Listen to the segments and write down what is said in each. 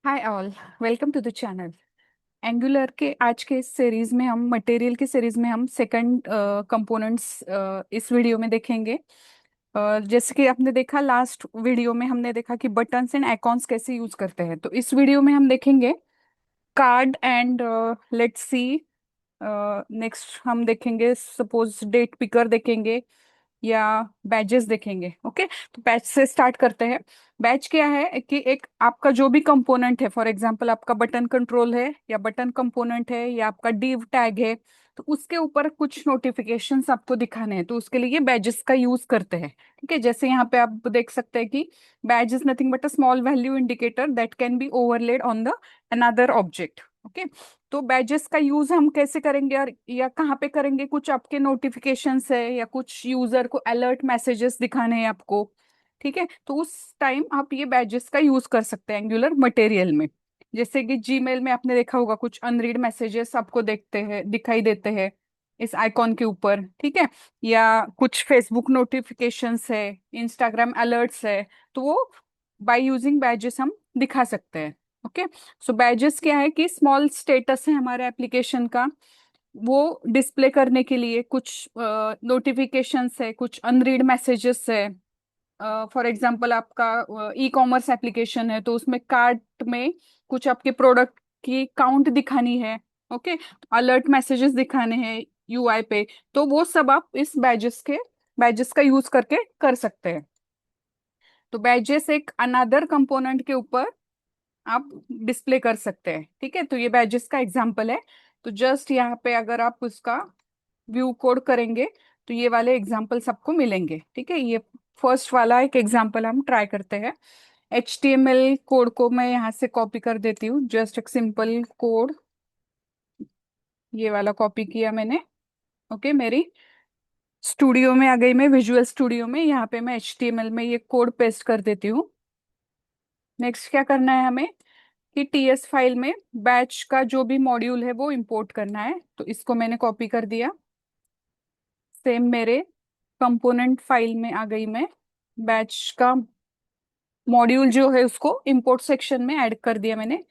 Hi all. Welcome to the channel. Angular के आज के इस सीरीज में हम मटेरियल की सीरीज में हम सेकंड कंपोनेंट्स इस वीडियो में देखेंगे। जैसे कि आपने देखा लास्ट वीडियो में हमने देखा कि बटन्स एंड आइकॉन्स कैसे यूज करते हैं, तो इस वीडियो में हम देखेंगे card and let's see. Next हम देखेंगे सपोज डेट पिकर देखेंगे या बैजेस देखेंगे। ओके, तो बैच से स्टार्ट करते हैं। बैच क्या है कि एक आपका जो भी कंपोनेंट है, फॉर एग्जांपल आपका बटन कंट्रोल है या बटन कंपोनेंट है या आपका डिव टैग है, तो उसके ऊपर कुछ नोटिफिकेशंस आपको दिखाने हैं, तो उसके लिए ये बैजेस का यूज करते हैं। ठीक है, जैसे यहाँ पे आप देख सकते हैं कि badge is nothing but a small value indicator that can be overlaid on the another object. Okay, तो बैजेस का यूज हम कैसे करेंगे और या कहाँ पे करेंगे? कुछ आपके नोटिफिकेशंस है या कुछ यूजर को अलर्ट मैसेजेस दिखाने हैं आपको। ठीक है, तो उस टाइम आप ये बैजेस का यूज कर सकते हैं एंगुलर मटेरियल में। जैसे कि जीमेल में आपने देखा होगा कुछ अनरीड मैसेजेस आपको देखते हैं, दिखाई देते हैं इस आइकॉन के ऊपर। ठीक है, या कुछ फेसबुक नोटिफिकेशंस है, इंस्टाग्राम अलर्ट्स है, तो वो बाय यूजिंग बैजेस हम दिखा सकते हैं। ओके, सो बैजेस क्या है कि स्मॉल स्टेटस है हमारे एप्लीकेशन का, वो डिस्प्ले करने के लिए कुछ नोटिफिकेशंस है, कुछ अनरीड मैसेजेस है। फॉर एग्जांपल आपका ई कॉमर्स एप्लीकेशन है, तो उसमें कार्ट में कुछ आपके प्रोडक्ट की काउंट दिखानी है। ओके, अलर्ट मैसेजेस दिखाने हैं यूआई पे, तो वो सब आप इस बैजेस का यूज करके कर सकते हैं। तो बैजेस एक अनदर कंपोनेंट के ऊपर आप डिस्प्ले कर सकते हैं। ठीक है, तो ये बैजेस का एग्जांपल है। तो जस्ट यहाँ पे अगर आप उसका व्यू कोड करेंगे तो ये वाले एग्जांपल्स आपको मिलेंगे। ठीक है, ये फर्स्ट वाला एक एग्जांपल हम ट्राई करते हैं। HTML कोड को मैं यहाँ से कॉपी कर देती हूँ, जस्ट एक सिंपल कोड, ये वाला कॉपी किया मैंने। ओके, मेरी स्टूडियो में आ गई, मैं विजुअल स्टूडियो में, यहाँ पे मैं HTML में ये कोड पेस्ट कर देती हूँ। नेक्स्ट क्या करना है हमें कि TS फाइल में बैच का जो भी मॉड्यूल है वो इंपोर्ट करना है, तो इसको मैंने कॉपी कर दिया। सेम मेरे कंपोनेंट फाइल में आ गई मैं, बैच का मॉड्यूल जो है उसको इंपोर्ट सेक्शन में ऐड कर दिया मैंने।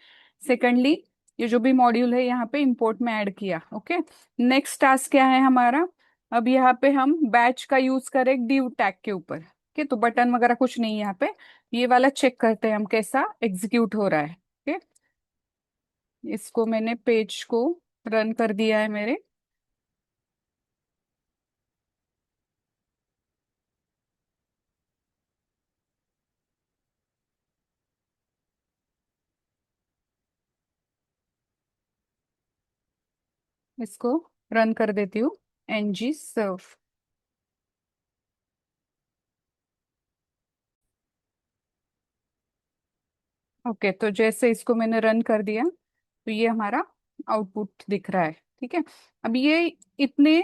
सेकेंडली ये जो भी मॉड्यूल है यहाँ पे इंपोर्ट में ऐड किया। ओके, नेक्स्ट टास्क क्या है हमारा? अब यहाँ पे हम बैच का यूज करें डिव टैग के ऊपर। ओके, तो बटन वगैरह कुछ नहीं है यहाँ पे, ये वाला चेक करते हैं हम कैसा एग्जीक्यूट हो रहा है। ओके, इसको मैंने पेज को रन कर दिया है मेरे। इसको रन कर देती हूँ, ng सर्व। ओके, तो जैसे इसको मैंने रन कर दिया तो ये हमारा आउटपुट दिख रहा है। ठीक है, अब ये इतने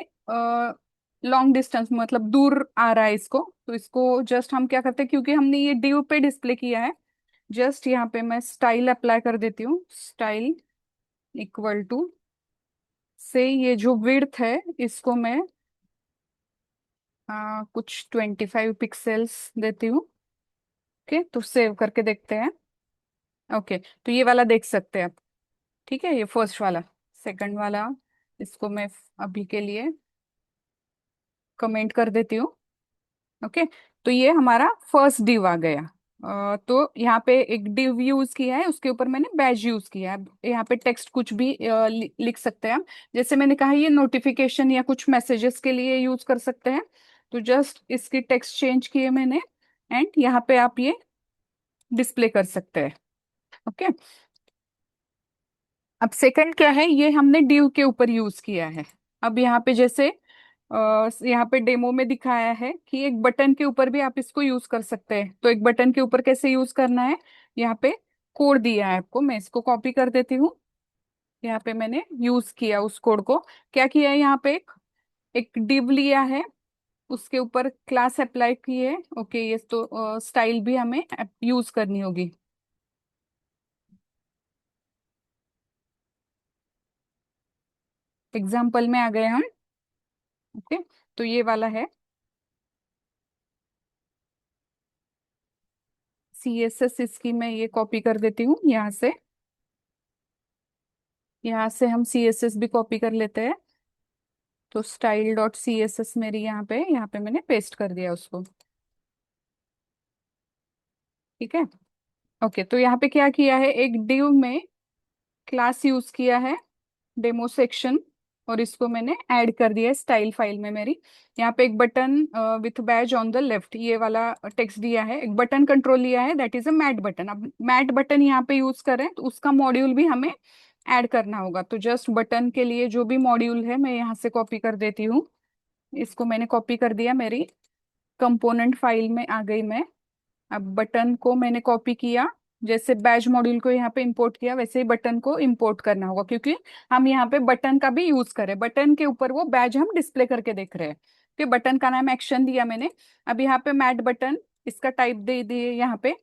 लॉन्ग डिस्टेंस मतलब दूर आ रहा है इसको, तो इसको जस्ट हम क्या करते हैं, क्योंकि हमने ये डिव पे डिस्प्ले किया है, जस्ट यहाँ पे मैं स्टाइल अप्लाई कर देती हूँ। स्टाइल इक्वल टू से ये जो विड्थ है इसको मैं कुछ 25 पिक्सल्स देती हूँ। ओके, तो सेव करके देखते हैं। ओके, तो ये वाला देख सकते हैं आप। ठीक है, ये फर्स्ट वाला। सेकंड वाला, इसको मैं अभी के लिए कमेंट कर देती हूँ। ओके, तो ये हमारा फर्स्ट डिव आ गया। तो यहाँ पे एक डिव यूज किया है, उसके ऊपर मैंने बैज यूज किया है। अब यहाँ पे टेक्स्ट कुछ भी लिख सकते हैं हम। जैसे मैंने कहा ये नोटिफिकेशन या कुछ मैसेजेस के लिए यूज कर सकते हैं, तो जस्ट इसकी टेक्स्ट चेंज किए मैंने एंड यहाँ पे आप ये डिस्प्ले कर सकते हैं। ओके, अब सेकंड क्या है, ये हमने डिव के ऊपर यूज किया है। अब यहाँ पे जैसे यहाँ पे डेमो में दिखाया है कि एक बटन के ऊपर भी आप इसको यूज कर सकते हैं। तो एक बटन के ऊपर कैसे यूज करना है, यहाँ पे कोड दिया है आपको, मैं इसको कॉपी कर देती हूँ। यहाँ पे मैंने यूज किया उस कोड को। क्या किया है, यहाँ पे एक डिव लिया है, उसके ऊपर क्लास अप्लाई की है। ओके, ये तो स्टाइल भी हमें यूज करनी होगी। एग्जाम्पल में आ गए हम। ओके, तो ये वाला है। CSS इसकी मैं ये कॉपी कर देती हूँ यहाँ से। यहाँ से हम CSS भी कॉपी कर लेते हैं। तो style.css मेरी यहाँ पे मैंने पेस्ट कर दिया उसको। ठीक है। ओके, तो यहाँ पे क्या किया है, एक div में क्लास यूज किया है डेमो सेक्शन, और इसको मैंने ऐड कर दिया है स्टाइल फाइल में मेरी। यहाँ पे एक button with badge on the left, ये वाला टेक्स्ट दिया है, एक बटन कंट्रोल लिया है, that is a mat button. अब मैट बटन यहाँ पे यूज करें तो उसका मॉड्यूल भी हमें ऐड करना होगा। तो जस्ट बटन के लिए जो भी मॉड्यूल है मैं यहाँ से कॉपी कर देती हूँ। इसको मैंने कॉपी कर दिया, मेरी कंपोनेंट फाइल में आ गई मैं। अब बटन को मैंने कॉपी किया, जैसे बैज मॉड्यूल को यहाँ पे इंपोर्ट किया वैसे ही बटन को इंपोर्ट करना होगा, क्योंकि हम यहाँ पे बटन का भी यूज करें, बटन के ऊपर वो बैज हम डिस्प्ले करके देख रहे हैं। कि बटन का नाम एक्शन दिया मैंने। अब यहाँ पे मैट बटन, इसका टाइप दे दिए यहाँ पे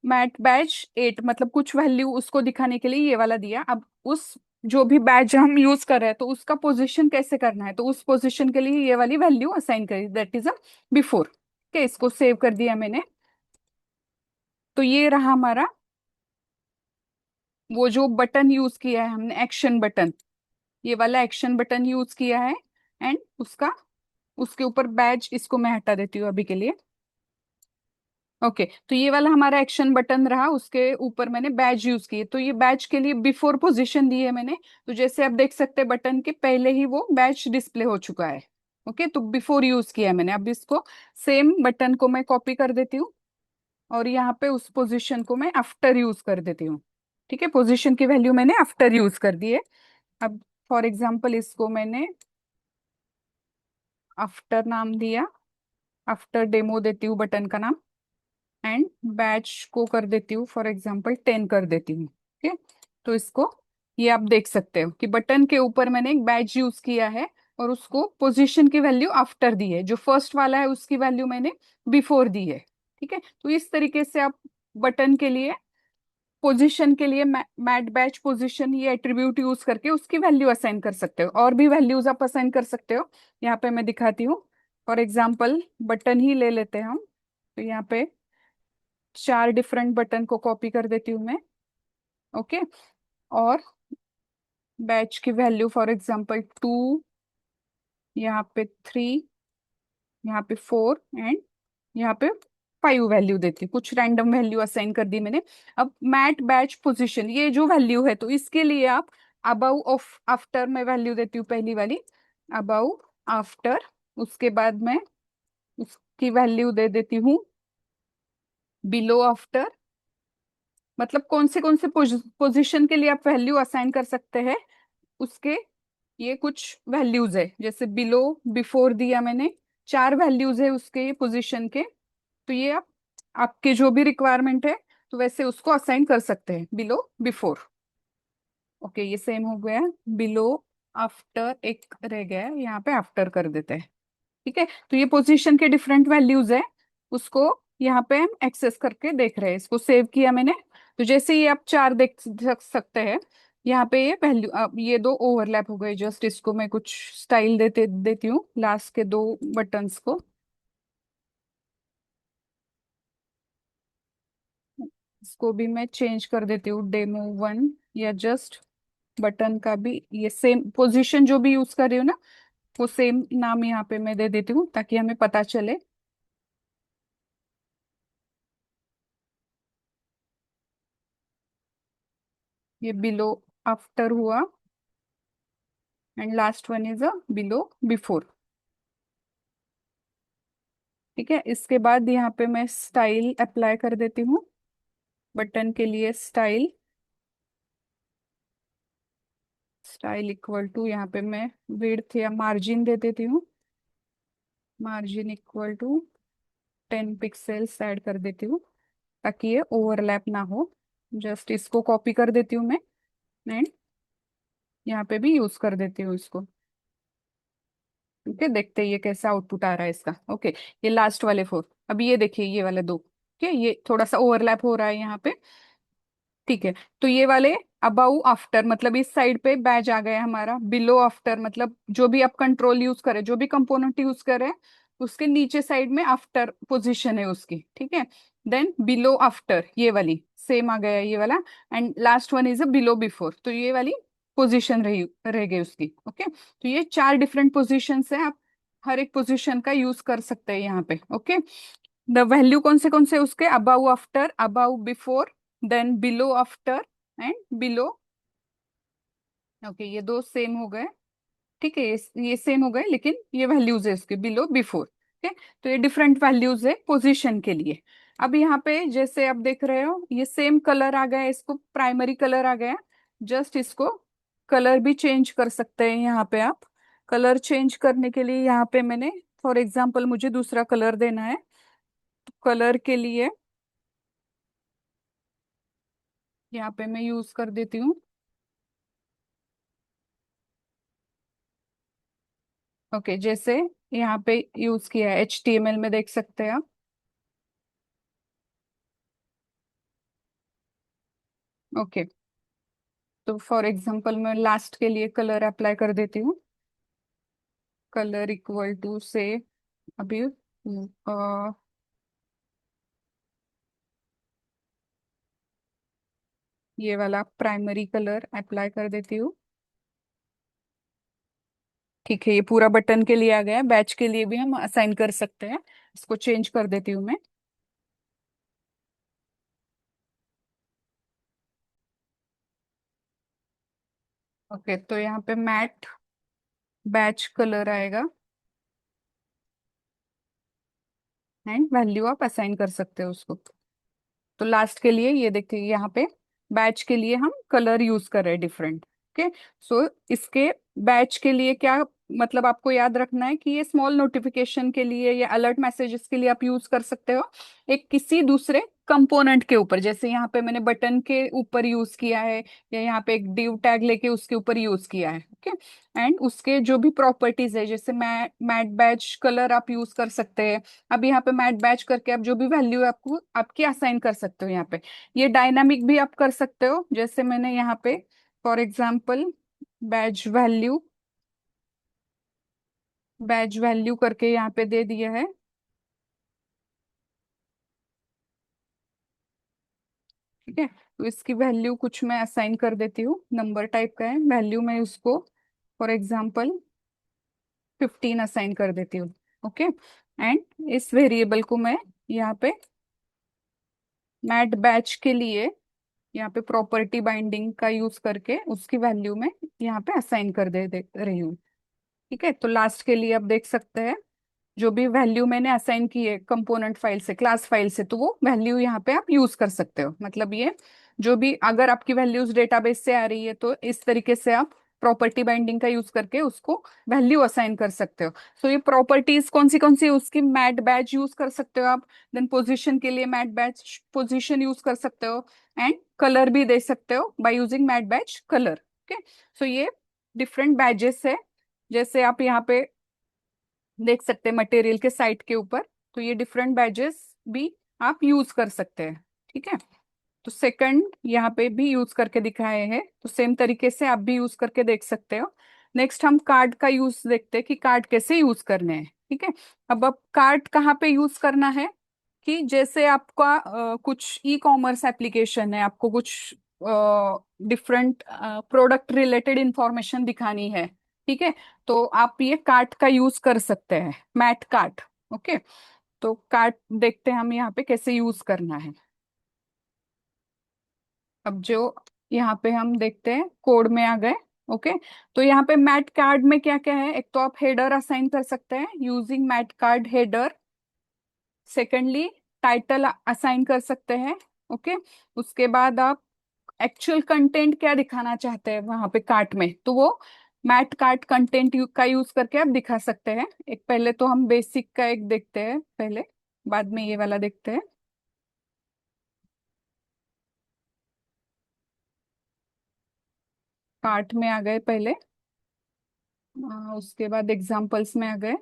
मैट बैज 8, मतलब कुछ वैल्यू उसको दिखाने के लिए ये वाला दिया। अब उस जो भी बैज हम यूज कर रहे हैं तो उसका पोजीशन कैसे करना है, तो उस पोजीशन के लिए ये वाली वैल्यू असाइन करी, दैट इज अ बिफोर। के इसको सेव कर दिया मैंने। तो ये रहा हमारा वो जो बटन यूज किया है हमने, एक्शन बटन, ये वाला एक्शन बटन यूज किया है। एंड उसका उसके ऊपर बैज, इसको मैं हटा देती हूँ अभी के लिए। ओके, तो ये वाला हमारा एक्शन बटन रहा, उसके ऊपर मैंने बैज यूज किए, तो ये बैज के लिए बिफोर पोजीशन दी है मैंने। तो जैसे आप देख सकते हैं बटन के पहले ही वो बैज डिस्प्ले हो चुका है। ओके, तो बिफोर यूज किया है मैंने। अब इसको सेम बटन को मैं कॉपी कर देती हूँ, और यहाँ पे उस पोजीशन को मैं आफ्टर यूज कर देती हूँ। ठीक है, पोजीशन की वैल्यू मैंने आफ्टर यूज कर दी है। अब फॉर एग्जाम्पल इसको मैंने आफ्टर नाम दिया, आफ्टर डेमो देती हूँ बटन का नाम। एंड बैच को कर देती हूँ फॉर एग्जाम्पल 10 कर देती हूँ। ठीक है, तो इसको ये आप देख सकते हो कि बटन के ऊपर मैंने एक बैच यूज किया है, और उसको पोजीशन की वैल्यू आफ्टर दी है, जो फर्स्ट वाला है उसकी वैल्यू मैंने बिफोर दी है। ठीक है, तो इस तरीके से आप बटन के लिए, पोजीशन के लिए मैट बैच पोजीशन, ये एट्रीब्यूट यूज करके उसकी वैल्यू असाइन कर सकते हो, और भी वैल्यूज आप असाइन कर सकते हो। यहाँ पे मैं दिखाती हूँ। फॉर एग्जाम्पल बटन ही ले लेते हैं हम। तो यहाँ पे 4 डिफरेंट बटन को कॉपी कर देती हूँ मैं। ओके, और बैच की वैल्यू फॉर एग्जाम्पल 2, यहाँ पे 3, यहाँ पे 4, एंड यहाँ पे 5 वैल्यू देती हूँ, कुछ रैंडम वैल्यू असाइन कर दी मैंने। अब मैट बैच पोजीशन, ये जो वैल्यू है, तो इसके लिए आप अबव ऑफ आफ्टर में वैल्यू देती हूँ पहली वाली, अबव आफ्टर। उसके बाद मैं उसकी वैल्यू दे देती हूँ बिलो आफ्टर। मतलब कौन से पोजीशन के लिए आप वैल्यू असाइन कर सकते हैं उसके, ये कुछ वैल्यूज है, जैसे बिलो, बिफोर दिया मैंने, 4 वैल्यूज है उसके पोजीशन के। तो ये आप आपके जो भी रिक्वायरमेंट है तो वैसे उसको असाइन कर सकते हैं, बिलो, बिफोर। ओके, ये सेम हो गया। बिलो, आफ्टर एक रह गया है, यहाँ पे आफ्टर कर देते हैं। ठीक है, तो ये पोजीशन के डिफरेंट वैल्यूज है, उसको यहाँ पे हम एक्सेस करके देख रहे हैं। इसको सेव किया मैंने। तो जैसे ही आप 4 देख सकते हैं, यहाँ पे ये वैल्यू, अब ये 2 ओवरलैप हो गए, जस्ट इसको मैं कुछ स्टाइल देती हूँ लास्ट के 2 बटन्स को। इसको भी मैं चेंज कर देती हूँ डेमो 1, या जस्ट बटन का भी ये सेम पोजीशन जो भी यूज कर रही हूँ ना, वो सेम नाम यहाँ पे मैं दे देती हूँ ताकि हमें पता चले। ये बिलो आफ्टर हुआ, and last one is a below before. ठीक है, इसके बाद यहाँ पे मैं स्टाइल अप्लाई कर देती हूँ बटन के लिए। स्टाइल, स्टाइल इक्वल टू, यहाँ पे मैं विड्थ या मार्जिन दे देती हूँ, margin equal to 10 pixels add कर देती हूँ ताकि ये ओवरलैप ना हो। जस्ट इसको कॉपी कर देती हूँ मैं, एंड यहाँ पे भी यूज कर देती हूँ इसको। ठीक है, देखते हैं ये कैसा आउटपुट आ रहा है इसका। ओके, ये लास्ट वाले 4। अभी ये देखिए ये वाले 2, ठीक है, ये थोड़ा सा ओवरलैप हो रहा है यहाँ पे। ठीक है, तो ये वाले अबाउ आफ्टर, मतलब इस साइड पे बैज आ गया हमारा। बिलो आफ्टर मतलब जो भी आप कंट्रोल यूज करें, जो भी कंपोनेंट यूज करें, उसके नीचे साइड में आफ्टर पोजीशन है उसकी। ठीक है, देन बिलो आफ्टर ये वाली सेम आ गया ये वाला, and last one is a below before, तो ये वाली पोजीशन रही रह गई उसकी। ओके, तो ये चार डिफरेंट पोजीशंस है, आप हर एक पोजीशन का यूज कर सकते हैं यहाँ पे। ओके, द वैल्यू कौन से उसके, above after, above before, then below after and below. Okay, ये दो सेम हो गए। ठीक है, ये सेम हो गए, लेकिन ये वैल्यूज है इसके बिलो बिफोर। ठीक है, तो ये डिफरेंट वैल्यूज है पोजीशन के लिए। अब यहाँ पे जैसे आप देख रहे हो ये सेम कलर आ गया, इसको प्राइमरी कलर आ गया। जस्ट इसको कलर भी चेंज कर सकते हैं यहाँ पे आप। कलर चेंज करने के लिए यहाँ पे मैंने, फॉर एग्जाम्पल मुझे दूसरा कलर देना है, तो कलर के लिए यहाँ पे मैं यूज कर देती हूँ। ओके, जैसे यहाँ पे यूज किया है HTML में, देख सकते हैं आप। ओके, तो फॉर एग्जांपल मैं लास्ट के लिए कलर अप्लाई कर देती हूँ। कलर इक्वल टू से अभी ये वाला प्राइमरी कलर अप्लाई कर देती हूँ। ठीक है, ये पूरा बटन के लिए आ गया, बैच के लिए भी हम असाइन कर सकते हैं। इसको चेंज कर देती हूँ मैं। ओके, तो यहाँ पे मैट बैच कलर आएगा, एंड वैल्यू आप असाइन कर सकते हो उसको। तो लास्ट के लिए ये देखिए यहाँ पे बैच के लिए हम कलर यूज कर रहे हैं डिफरेंट। ओके, सो इसके बैच के लिए क्या, मतलब आपको याद रखना है कि ये स्मॉल नोटिफिकेशन के लिए या अलर्ट मैसेजेस के लिए आप यूज कर सकते हो एक किसी दूसरे कंपोनेंट के ऊपर। जैसे यहाँ पे मैंने बटन के ऊपर यूज किया है, या यहाँ पे एक डिव टैग लेके उसके ऊपर यूज किया है। ओके, एंड उसके जो भी प्रॉपर्टीज है, जैसे मैट बैच कलर आप यूज कर सकते हैं। अब यहाँ पे मैट बैच करके आप जो भी वैल्यू है आपको आपकी असाइन कर सकते हो यहाँ पे। ये डायनामिक भी आप कर सकते हो, जैसे मैंने यहाँ पे फॉर एग्जाम्पल बैच वैल्यू करके यहाँ पे दे दिया है। ठीक है, तो इसकी वैल्यू कुछ मैं असाइन कर देती हूँ, नंबर टाइप का है, वैल्यू मैं उसको फॉर एग्जाम्पल 15 असाइन कर देती हूँ। ओके, एंड इस वेरिएबल को मैं यहाँ पे मैट बैच के लिए यहाँ पे प्रॉपर्टी बाइंडिंग का यूज करके उसकी वैल्यू में यहाँ पे असाइन कर दे रही हूँ। ठीक है, तो लास्ट के लिए आप देख सकते हैं जो भी वैल्यू मैंने असाइन की है कंपोनेंट फाइल से, क्लास फाइल से, तो वो वैल्यू यहाँ पे आप यूज कर सकते हो। मतलब ये जो भी अगर आपकी वैल्यूज डेटाबेस से आ रही है तो इस तरीके से आप प्रॉपर्टी बाइंडिंग का यूज करके उसको वैल्यू असाइन कर सकते हो। सो ये प्रॉपर्टीज कौन सी उसकी मैट बैच यूज कर सकते हो आप। देन पोजीशन के लिए मैट बैच पोजीशन यूज कर सकते हो, एंड कलर भी दे सकते हो by using mat badge colour. Okay, so ये डिफरेंट बैजेस है, जैसे आप यहाँ पे देख सकते हैं मटेरियल के साइट के ऊपर। तो ये डिफरेंट बैजेस भी आप यूज कर सकते हैं। ठीक है, तो सेकंड यहाँ पे भी यूज करके दिखाए हैं, तो सेम तरीके से आप भी यूज करके देख सकते हो। नेक्स्ट हम कार्ड का यूज देखते हैं कि कार्ड कैसे यूज करने हैं। ठीक है, अब कार्ड कहाँ पे यूज करना है, कि जैसे आपका कुछ ई कॉमर्स एप्लीकेशन है, आपको कुछ डिफरेंट प्रोडक्ट रिलेटेड इंफॉर्मेशन दिखानी है। ठीक है, तो आप ये कार्ट का यूज कर सकते हैं, मैट कार्ट। ओके, तो कार्ट देखते हैं हम यहाँ पे कैसे यूज करना है। अब जो यहाँ पे हम देखते हैं कोड में आ गए। ओके, तो यहाँ पे मैट कार्ड में क्या क्या है, एक तो आप हेडर असाइन कर सकते हैं using mat card header. Secondly title assign कर सकते हैं। ओके, उसके बाद आप एक्चुअल कंटेंट क्या दिखाना चाहते हैं वहां पे कार्ट में, तो वो मैट कार्ट कंटेंट का यूज करके आप दिखा सकते हैं। एक पहले तो हम बेसिक का एक देखते हैं पहले, बाद में ये वाला देखते हैं। कार्ट में आ गए पहले, उसके बाद एग्जाम्पल्स में आ गए।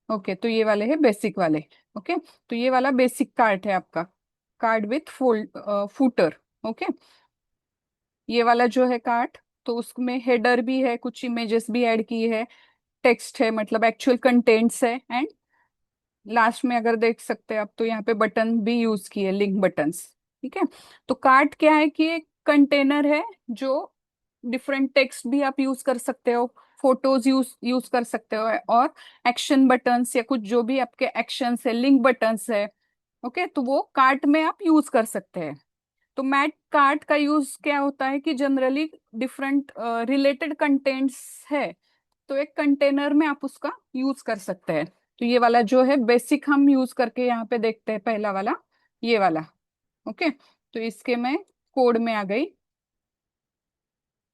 ओके, तो ये वाले है बेसिक वाले। ओके, तो ये वाला बेसिक कार्ट है आपका, card with fold footer. Okay, ये वाला जो है कार्ट, तो उसमें हेडर भी है, कुछ इमेजेस भी ऐड की है, टेक्स्ट है, मतलब एक्चुअल कंटेंट्स है, एंड लास्ट में अगर देख सकते हैं आप तो यहाँ पे बटन भी यूज किए, लिंक बटन्स। ठीक है। तो कार्ट क्या है कि एक कंटेनर है जो डिफरेंट टेक्स्ट भी आप यूज कर सकते हो, फोटोज यूज यूज कर सकते हो, और एक्शन बटन्स या कुछ जो भी आपके एक्शंस है, लिंक बटन्स है। ओके, तो वो कार्ट में आप यूज कर सकते हैं। तो मैट कार्ट का यूज क्या होता है कि जनरली डिफरेंट रिलेटेड कंटेंट्स है, तो एक कंटेनर में आप उसका यूज कर सकते हैं। तो ये वाला जो है बेसिक हम यूज करके यहाँ पे देखते हैं, पहला वाला ये वाला। ओके, तो इसके मैं कोड में आ गई।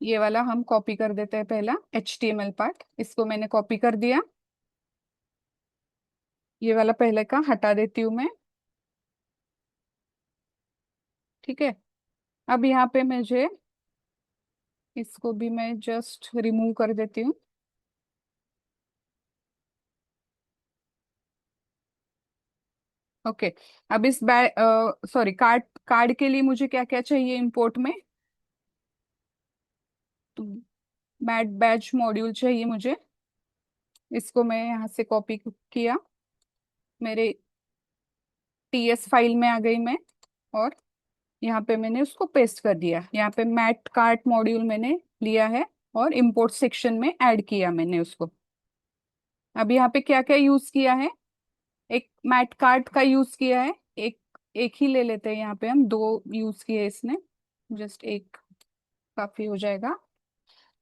ये वाला हम कॉपी कर देते हैं, पहला HTML पार्ट इसको मैंने कॉपी कर दिया। ये वाला पहले का हटा देती हूँ मैं। ठीक है। अब यहाँ पे मुझे इसको भी मैं जस्ट रिमूव कर देती हूँ। ओके। अब इस सॉरी, कार्ड कार्ड के लिए मुझे क्या क्या चाहिए इंपोर्ट में? तो मैट बैच मॉड्यूल चाहिए मुझे। इसको मैं यहाँ से कॉपी किया, मेरे TS फाइल में आ गई मैं, और यहाँ पे मैंने उसको पेस्ट कर दिया। यहाँ पे मैट कार्ट मॉड्यूल मैंने लिया है और इंपोर्ट सेक्शन में ऐड किया मैंने उसको। अब यहाँ पे क्या क्या यूज किया है? एक मैट कार्ट का यूज किया है, एक एक ही ले लेते हैं, यहाँ पे हम दो यूज किए इसने, जस्ट एक काफी हो जाएगा।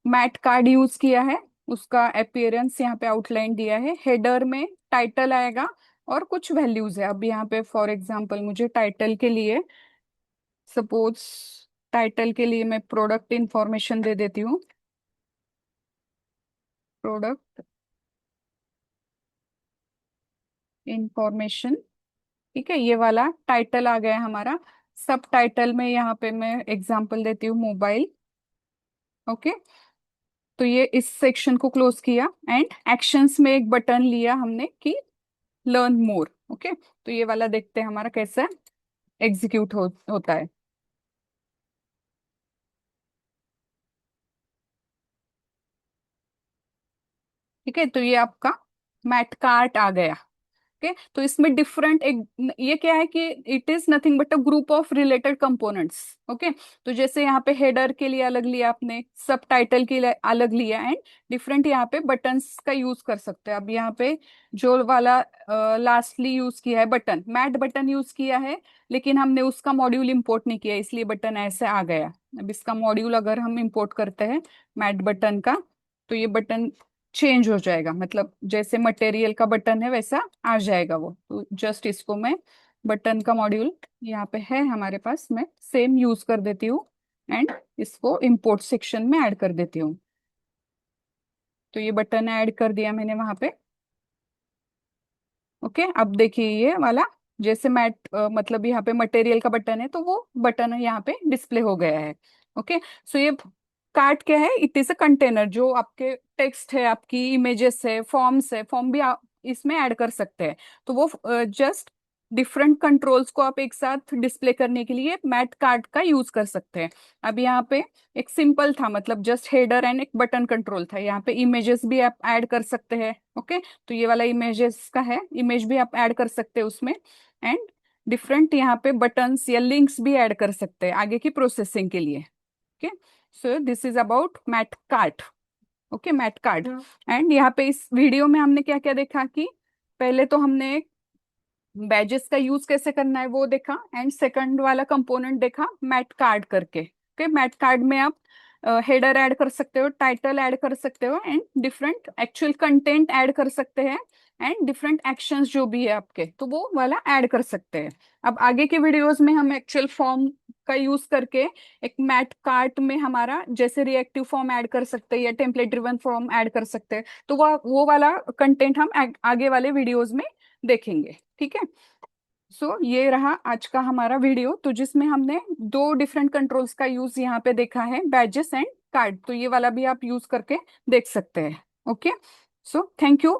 मैट कार्ड यूज किया है, उसका अपीयरेंस यहाँ पे आउटलाइन दिया है, हेडर में टाइटल आएगा और कुछ वैल्यूज है। अब यहाँ पे फॉर एग्जांपल मुझे टाइटल के लिए, सपोज टाइटल के लिए मैं प्रोडक्ट इंफॉर्मेशन दे देती हूँ। Product information. ठीक है, ये वाला टाइटल आ गया हमारा। सब टाइटल में यहाँ पे मैं एग्जांपल देती हूँ, मोबाइल। ओके, तो ये इस सेक्शन को क्लोज किया, एंड एक्शंस में एक बटन लिया हमने कि लर्न मोर। ओके, तो ये वाला देखते हैं हमारा कैसा एग्जीक्यूट होता है। ठीक है, तो ये आपका मैट कार्ट आ गया। ओके, तो इसमें डिफरेंट एक, ये क्या है कि it is nothing but a group of related components. Okay, तो जैसे यहाँ पे हेडर के लिए अलग लिया आपने, सब टाइटल के लिए अलग लिया, एंड डिफरेंट यहाँ पे बटन्स का यूज कर सकते हैं। अब यहाँ पे जो वाला लास्टली यूज किया है, बटन, मैट बटन यूज किया है, लेकिन हमने उसका मॉड्यूल इंपोर्ट नहीं किया, इसलिए बटन ऐसे आ गया। अब इसका मॉड्यूल अगर हम इंपोर्ट करते हैं मैट बटन का, तो ये बटन चेंज हो जाएगा, मतलब जैसे मटेरियल का बटन है वैसा आ जाएगा वो। तो जस्ट इसको मैं बटन का मॉड्यूल यहाँ पे है हमारे पास, मैं सेम यूज कर देती हूँ, एंड इसको इंपोर्ट सेक्शन में ऐड कर देती हूँ। तो ये बटन ऐड कर दिया मैंने वहां पे। ओके, अब देखिए ये वाला, जैसे मैट मतलब यहाँ पे मटेरियल का बटन है, तो वो बटन यहाँ पे डिस्प्ले हो गया है। ओके, सो ये कार्ट क्या है? इट इज अ कंटेनर जो आपके टेक्स्ट है, आपकी इमेजेस है, फॉर्म्स है, फॉर्म भी आप इसमें ऐड कर सकते हैं। तो वो जस्ट डिफरेंट कंट्रोल्स को आप एक साथ डिस्प्ले करने के लिए मैट कार्ट का यूज कर सकते हैं। अब यहाँ पे एक सिंपल था, मतलब जस्ट हेडर एंड एक बटन कंट्रोल था। यहाँ पे इमेजेस भी आप ऐड कर सकते हैं। ओके, तो ये वाला इमेजेस का है, इमेज भी आप ऐड कर सकते हैं उसमें, एंड डिफरेंट यहाँ पे बटन्स या लिंक्स भी ऐड कर सकते हैं आगे की प्रोसेसिंग के लिए। Okay, so this is about mat cart. Okay, mat cart. And यहाँ पे इस वीडियो में हमने क्या क्या देखा कि पहले तो हमने बैजेस का यूज कैसे करना है वो देखा, एंड सेकंड वाला कंपोनेंट देखा मैट कार्ड करके। ओके, मैट कार्ड में आप हेडर ऐड कर सकते हो, टाइटल ऐड कर सकते हो, and different actual content add कर सकते हैं, एंड डिफरेंट एक्शंस जो भी है आपके, तो वो वाला ऐड कर सकते हैं। अब आगे के वीडियोस में हम एक्चुअल फॉर्म का यूज करके एक मैट कार्ट में हमारा जैसे रिएक्टिव फॉर्म ऐड कर सकते हैं या टेम्पलेट ड्रिवन फॉर्म ऐड कर सकते हैं, तो वो वाला कंटेंट हम आगे वाले वीडियोस में देखेंगे। ठीक है। सो ये रहा आज का हमारा वीडियो, तो जिसमें हमने दो डिफरेंट कंट्रोल्स का यूज यहाँ पे देखा है, बैजेस एंड कार्ड। तो ये वाला भी आप यूज करके देख सकते हैं। Okay, so thank you.